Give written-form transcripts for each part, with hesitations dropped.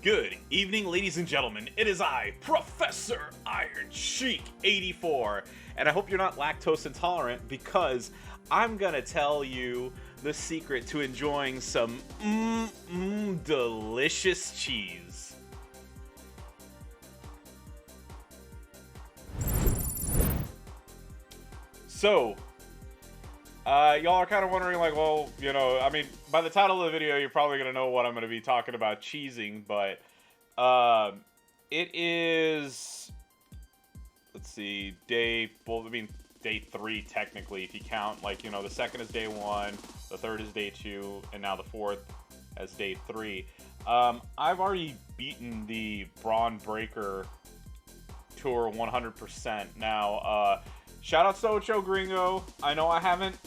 Good evening, ladies and gentlemen. It is I, Professor ironsheik84, and I hope you're not lactose intolerant because I'm gonna tell you the secret to enjoying some delicious cheese. So, y'all are kind of wondering, like, well, you know, I mean, by the title of the video, you're probably going to know what I'm going to be talking about cheesing, but it is, let's see, day 3, technically, if you count, like, you know, the second is day 1, the third is day 2, and now the fourth as day 3. I've already beaten the Bron Breaker Tour 100%. Now, shout out to Ocho Gringo. I know I haven't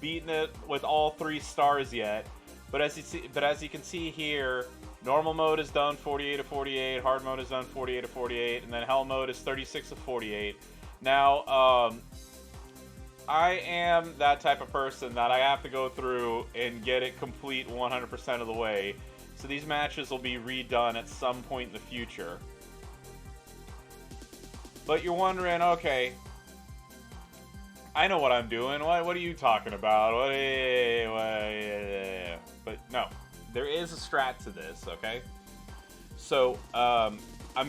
beaten it with all 3 stars yet, but as you can see here, normal mode is done 48 of 48, hard mode is done 48 of 48, and then hell mode is 36 of 48. Now, I am that type of person that I have to go through and get it complete 100% of the way. So these matches will be redone at some point in the future. But you're wondering, okay, I know what I'm doing. What are you talking about? But no, there is a strat to this, okay? So, I'm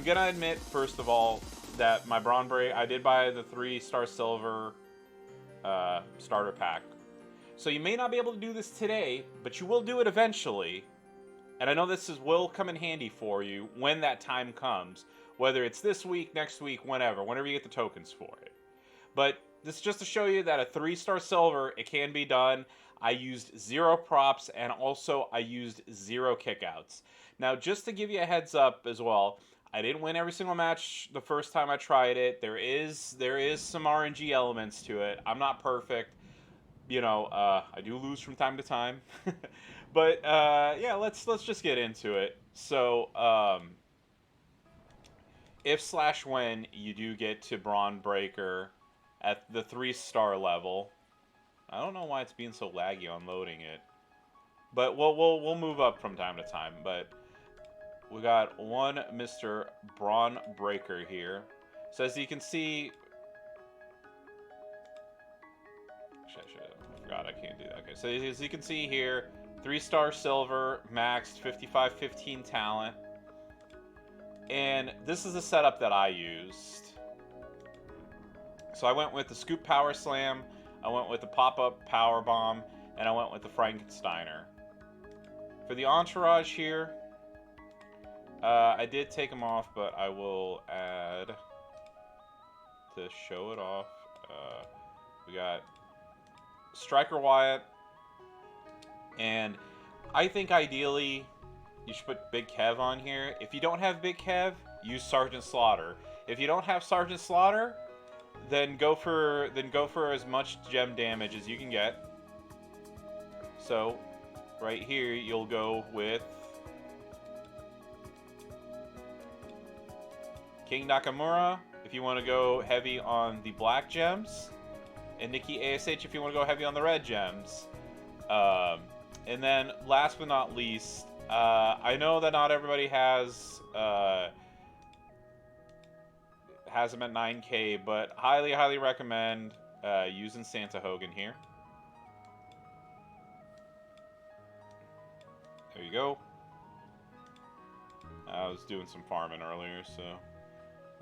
gonna admit, first of all, that my Bron Break, I did buy the 3-star silver starter pack. So you may not be able to do this today, but you will do it eventually. And I know will come in handy for you when that time comes. Whether it's this week, next week, whenever you get the tokens for it. But this is just to show you that a 3-star silver, it can be done. I used 0 props, and also I used 0 kickouts. Now, just to give you a heads up as well, I didn't win every single match the first time I tried it. There is some RNG elements to it. I'm not perfect. You know, I do lose from time to time. But, yeah, let's just get into it. So, if/when you do get to Bron Breaker at the 3-star level, I don't know why it's being so laggy on loading it, but we'll move up from time to time. But we got one Mr. Bron Breaker here. So as you can see, I forgot I can't do that. Okay, so as you can see here, 3-star silver, maxed 55-15 talent. And this is the setup that I used. So I went with the Scoop Power Slam, I went with the Pop-Up Power Bomb, and I went with the Frankensteiner. For the entourage here, I did take them off, but I will add to show it off. We got Striker Wyatt, and I think ideally you should put Big Kev on here. If you don't have Big Kev, use Sergeant Slaughter. If you don't have Sergeant Slaughter, then go for as much gem damage as you can get. So, right here you'll go with King Nakamura if you want to go heavy on the black gems, and Nikki ASH if you want to go heavy on the red gems. And then last but not least, I know that not everybody has them at 9K, but highly recommend using Santa Hogan here. There you go. I was doing some farming earlier, so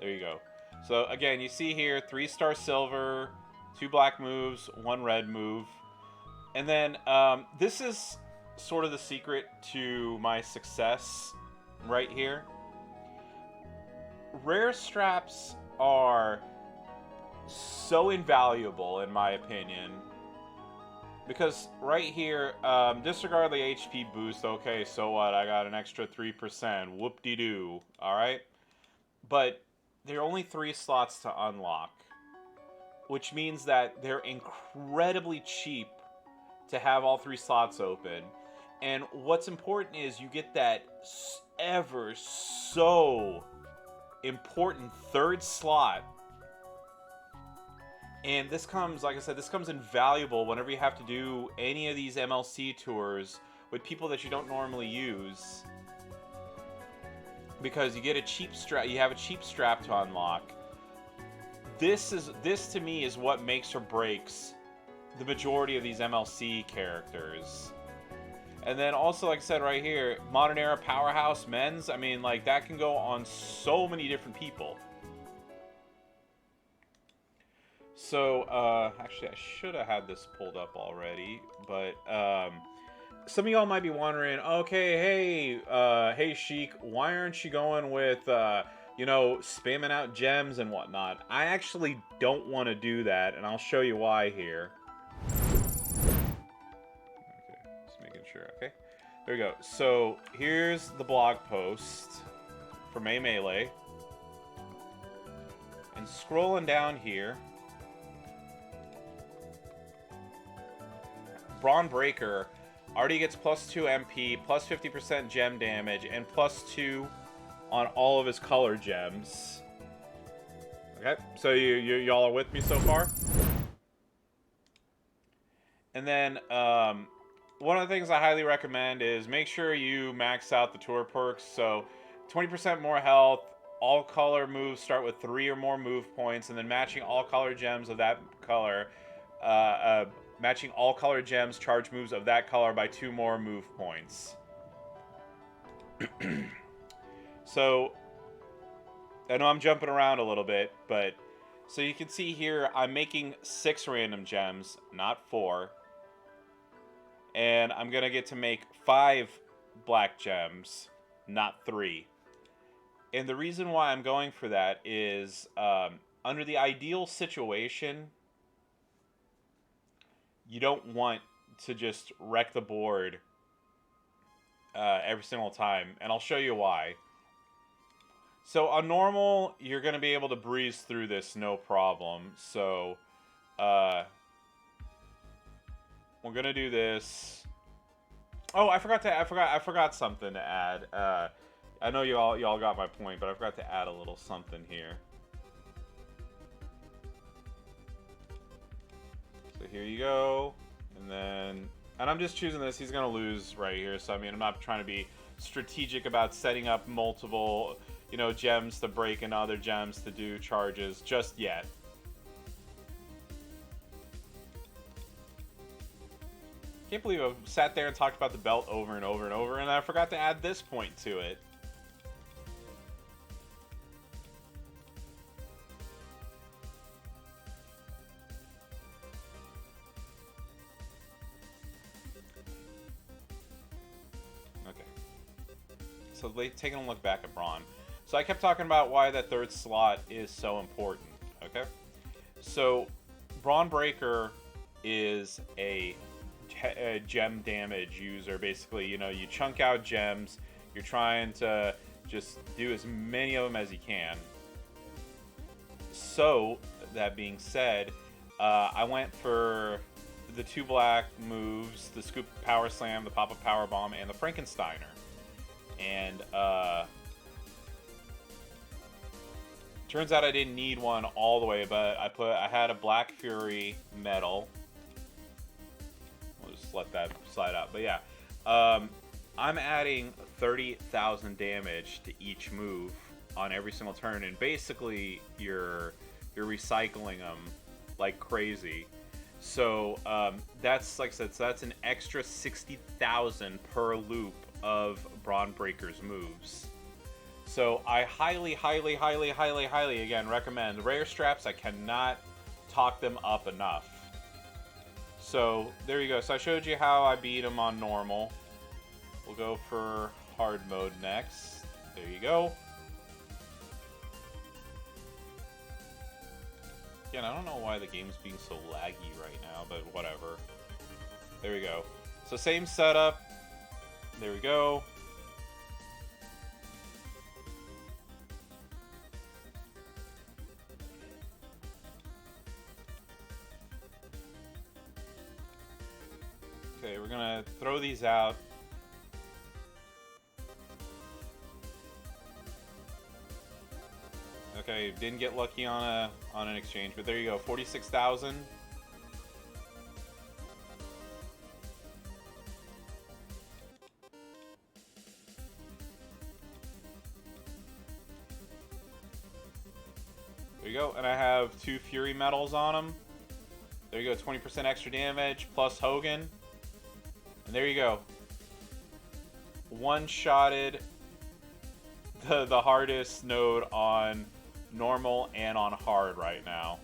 there you go. So again, you see here 3-star silver, 2 black moves, 1 red move. And then this is sort of the secret to my success right here. Rare straps are so invaluable in my opinion, because right here, disregard the HP boost. Okay, so what? I got an extra 3%. Whoop-de-doo. Alright? But there are only 3 slots to unlock, which means that they're incredibly cheap to have all 3 slots open. And what's important is you get that ever so important 3rd slot. And this comes, like I said, this comes invaluable whenever you have to do any of these MLC tours with people that you don't normally use. because you get a cheap strap. You have a cheap strap to unlock. This to me is what makes or breaks the majority of these MLC characters. And then also, like I said right here, Modern Era Powerhouse Men's. I mean, like, that can go on so many different people. So, actually, I should have had this pulled up already, but some of y'all might be wondering, okay, hey Sheik, why aren't you going with, you know, spamming out gems and whatnot? I actually don't want to do that, and I'll show you why here. Okay, just making sure, okay. There we go. So, here's the blog post for Melee. And scrolling down here, Bron Breaker already gets +2 MP, plus 50% gem damage, and +2 on all of his color gems. Okay, so y'all are with me so far? And then, one of the things I highly recommend is make sure you max out the tour perks. So, 20% more health, all color moves start with 3 or more move points, and then matching all color gems of that color, matching all color gems charge moves of that color by 2 more move points. So, I know I'm jumping around a little bit, but so you can see here, I'm making 6 random gems, not 4. And I'm going to get to make 5 black gems, not 3. And the reason why I'm going for that is, under the ideal situation, you don't want to just wreck the board every single time. And I'll show you why. So on normal, you're going to be able to breeze through this no problem. So we're going to do this. Oh, I forgot something to add. I know y'all got my point, but I forgot to add a little something here. So here you go, and I'm just choosing this. He's gonna lose right here, so I mean, I'm not trying to be strategic about setting up multiple, you know, gems to break and other gems to do charges just yet. Can't believe I've sat there and talked about the belt over and over and over, and I forgot to add this point to it. So taking a look back at Bron. So I kept talking about why that third slot is so important, okay? So Bron Breaker is a gem damage user. Basically, you know, you chunk out gems. You're trying to just do as many of them as you can. So, that being said, I went for the 2 black moves, the Scoop Power Slam, the Pop-Up Power Bomb, and the Frankensteiner. And turns out I didn't need one all the way, but I had a Black Fury medal. We'll just let that slide out. But yeah, I'm adding 30,000 damage to each move on every single turn, and basically you're recycling them like crazy. So that's, like I said, so that's an extra 60,000 per loop of Bron Breaker's moves. So I highly, again, recommend rare straps. I cannot talk them up enough. So there you go. So I showed you how I beat him on normal. We'll go for hard mode next. There you go. Again, I don't know why the game's being so laggy right now, but whatever. There we go. So same setup. There we go. Okay, we're gonna throw these out. Okay, didn't get lucky on an exchange, but there you go, 46,000. go. And I have 2 Fury Medals on him. There you go, 20% extra damage, plus Hogan. And there you go. One-shotted the hardest node on normal and on hard right now.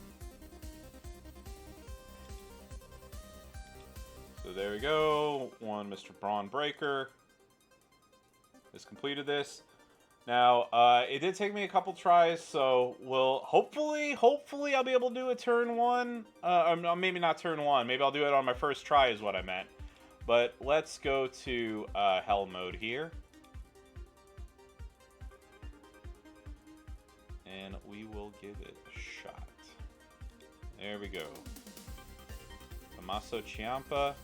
So there we go. One Mr. Bron Breaker has completed this. Now, it did take me a couple tries, so we'll hopefully I'll be able to do a turn 1. Or maybe not turn 1. Maybe I'll do it on my first try is what I meant. But let's go to Hell mode here. And we will give it a shot. There we go. Tommaso Ciampa.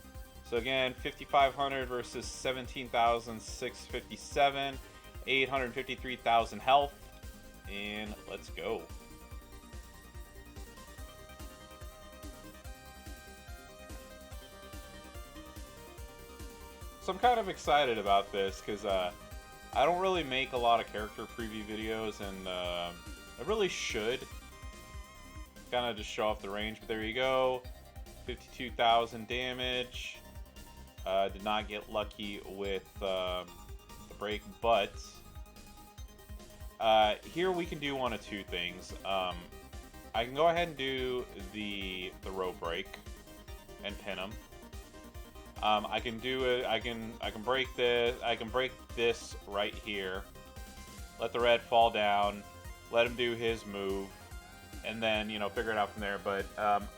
So again, 5,500 versus 17,657. 853,000 health. And let's go. So I'm kind of excited about this because I don't really make a lot of character preview videos, and I really should kind of just show off the range. But there you go, 52,000 damage. Did not get lucky with the break, but here we can do one of two things. I can go ahead and do the rope break and pin him. I can do it. I can break this. I can break this right here. Let the red fall down. Let him do his move, and then figure it out from there. But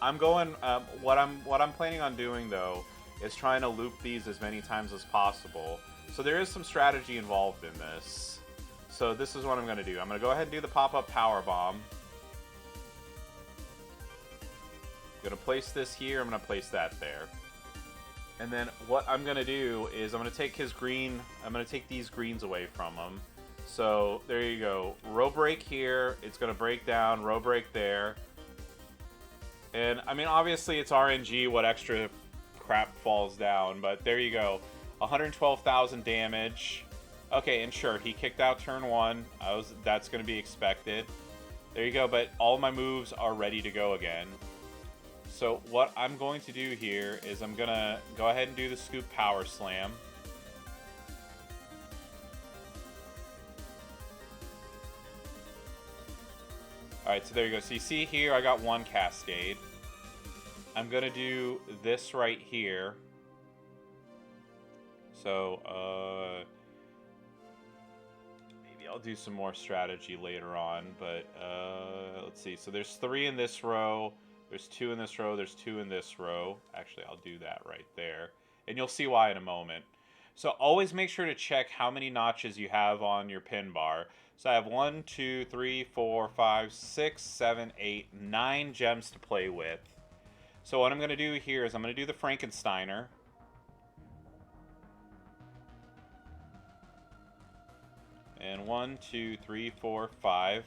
I'm going. What I'm planning on doing though is trying to loop these as many times as possible. So there is some strategy involved in this. So this is what I'm going to do. I'm going to go ahead and do the pop-up power bomb. I'm going to place this here. I'm going to place that there. And then what I'm going to do is I'm going to take his green. I'm going to take these greens away from him. So there you go. Row break here. It's going to break down. Row break there. And I mean, obviously it's RNG what extra crap falls down. But there you go. 112,000 damage. Okay, and sure, he kicked out turn 1. That's going to be expected. There you go, but all my moves are ready to go again. So what I'm going to do here is I'm going to go ahead and do the scoop power slam. Alright, so there you go. So you see here, I got one cascade. I'm going to do this right here. So, maybe I'll do some more strategy later on, but let's see. So there's 3 in this row, there's 2 in this row, there's 2 in this row. Actually, I'll do that right there, and you'll see why in a moment. So always make sure to check how many notches you have on your pin bar. So I have 1, 2, 3, 4, 5, 6, 7, 8, 9 gems to play with. So what I'm going to do here is I'm going to do the Frankensteiner. And 1, 2, 3, 4, 5.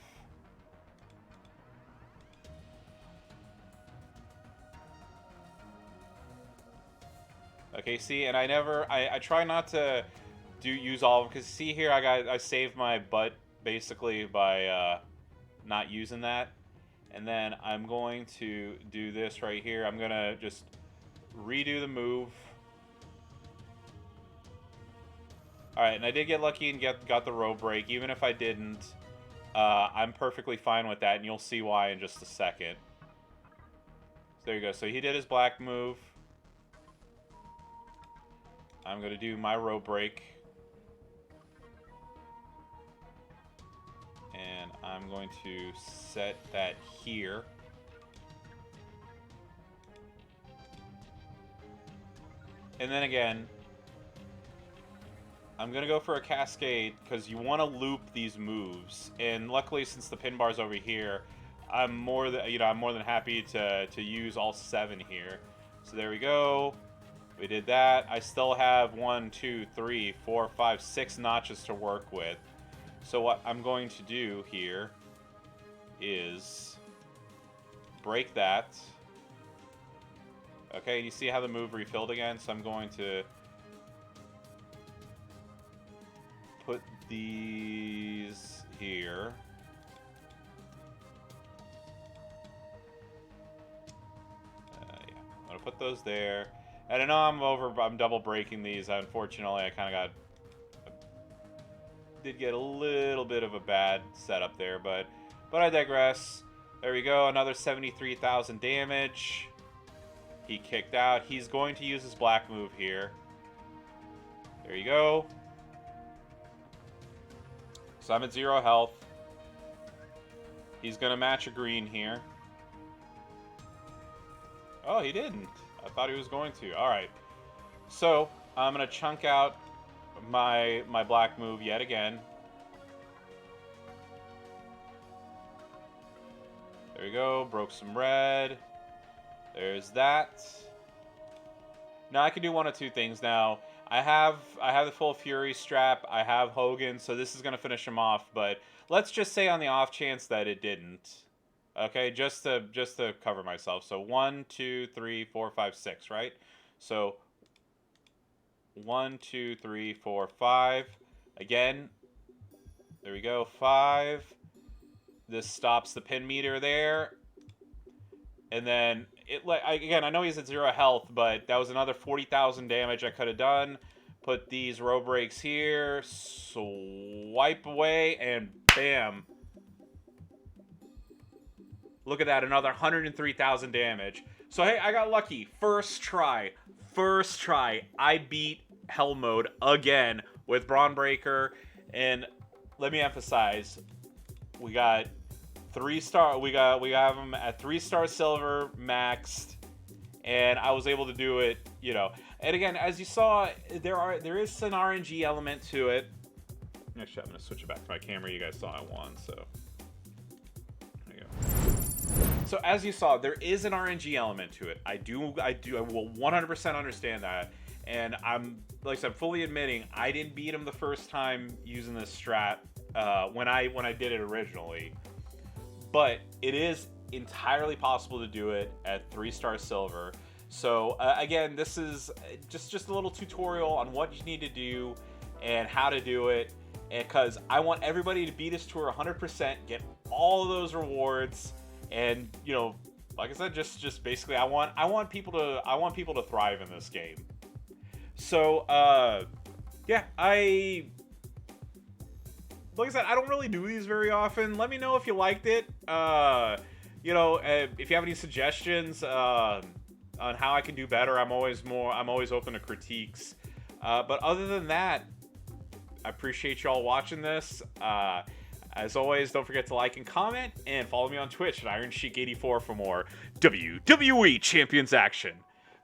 Okay, see, and I try not to use all of them, because see here, I saved my butt basically by not using that. And then I'm going to do this right here. I'm gonna just redo the move. Alright, and I did get lucky and got the row break. Even if I didn't, I'm perfectly fine with that, and you'll see why in just a second. So there you go. So he did his black move. I'm going to do my row break. And I'm going to set that here. And then again, I'm going to go for a cascade because you want to loop these moves. And luckily, since the pin bar's over here, I'm more than happy to use all 7 here. So there we go. We did that. I still have 1, 2, 3, 4, 5, 6 notches to work with. So what I'm going to do here is break that. Okay, and you see how the move refilled again? So I'm going to put these here. put those there. And I know I'm double breaking these. Unfortunately, I kind of did get a little bit of a bad setup there, but I digress. There we go, another 73,000 damage. He kicked out. He's going to use his black move here. There you go. So I'm at 0 health. He's going to match a green here. Oh, he didn't. I thought he was going to. All right. So I'm going to chunk out my black move yet again. There you go. Broke some red. There's that. Now I can do one of two things now. I have the full Fury strap. I have Hogan, so this is going to finish him off. But let's just say on the off chance that it didn't. Okay, just to cover myself. So 1, 2, 3, 4, 5, 6, right? So 1, 2, 3, 4, 5. Again, there we go. 5. This stops the pin meter there. And then, again, I know he's at 0 health, but that was another 40,000 damage I could have done. Put these row breaks here. Swipe away, and bam. Look at that, another 103,000 damage. So, hey, I got lucky. First try. I beat Hell Mode again with Bron Breaker. And let me emphasize, we got 3-star. We have him at 3-star silver maxed, and I was able to do it. And again, as you saw, there is an RNG element to it. Actually, I'm gonna switch it back to my camera. You guys saw I won, so there you go. So as you saw, there is an RNG element to it. I will 100% understand that, and I'm, like I said, fully admitting I didn't beat him the first time using this strat when I did it originally. But it is entirely possible to do it at 3-star silver. So again, this is just a little tutorial on what you need to do and how to do it. Because I want everybody to beat this tour 100%, get all of those rewards, and like I said, just basically, I want people to thrive in this game. So yeah, like I said, I don't really do these very often. Let me know if you liked it. If you have any suggestions on how I can do better, I'm always open to critiques. But other than that, I appreciate y'all watching this. As always, don't forget to like and comment, and follow me on Twitch at ironsheik84 for more WWE Champions action.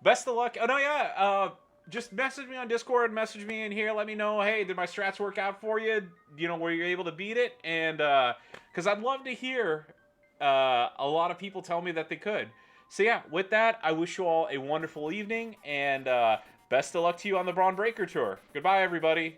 Best of luck. Oh no, yeah. Just message me on Discord, message me in here, let me know, hey, did my strats work out for you? Were you able to beat it? And, because I'd love to hear a lot of people tell me that they could. So yeah, with that, I wish you all a wonderful evening, and best of luck to you on the Bron Breaker Tour. Goodbye, everybody.